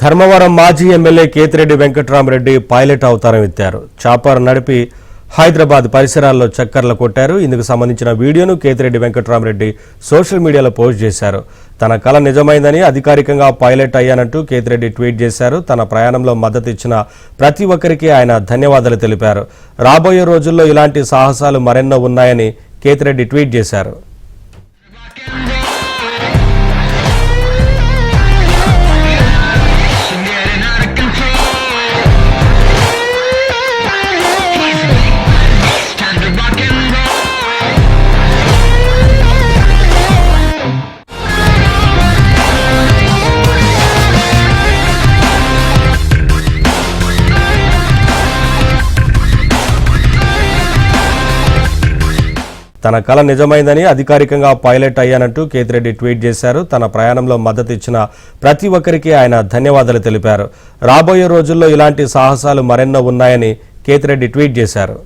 ధర్మవరం మాజీ MLA Kethireddy Venkatrama Reddy pilot అవతారం ఎత్తారు. చాపర్ నడిపి హైదరాబాద్ పరిసరాల్లో చక్కర్లు కొట్టారు. ఇందుకు సంబంధించిన వీడియోను కేతిరెడ్డి వెంకట్రామరెడ్డి సోషల్ మీడియాలో పోస్ట్ చేశారు. తన కల నిజమైందని అధికారికంగా పైలట్ అయ్యానంటూ కేతిరెడ్డి ట్వీట్ చేశారు. తన ప్రయాణంలో మద్దతు ఇచ్చిన ప్రతి ఒక్కరికి ఆయన ధన్యవాదాలు తెలిపారు. రాబోయే రోజుల్లో ఇలాంటి సాహసాలు మరెన్నో ఉన్నాయని కేతిరెడ్డి ట్వీట్ చేశారు. తన కల నిజమైందని అధికారికంగా పైలట్ అయ్యానంటూ కేతిరెడ్డి ట్వీట్ చేశారు. తన ప్రయాణంలో మద్దతు ఇచ్చిన ప్రతి ఒక్కరికి ఆయన ధన్యవాదాలు తెలిపారు. రాబోయే రోజుల్లో ఇలాంటి సాహసాలు మరెన్నో ఉన్నాయని కేతిరెడ్డి ట్వీట్ చేశారు.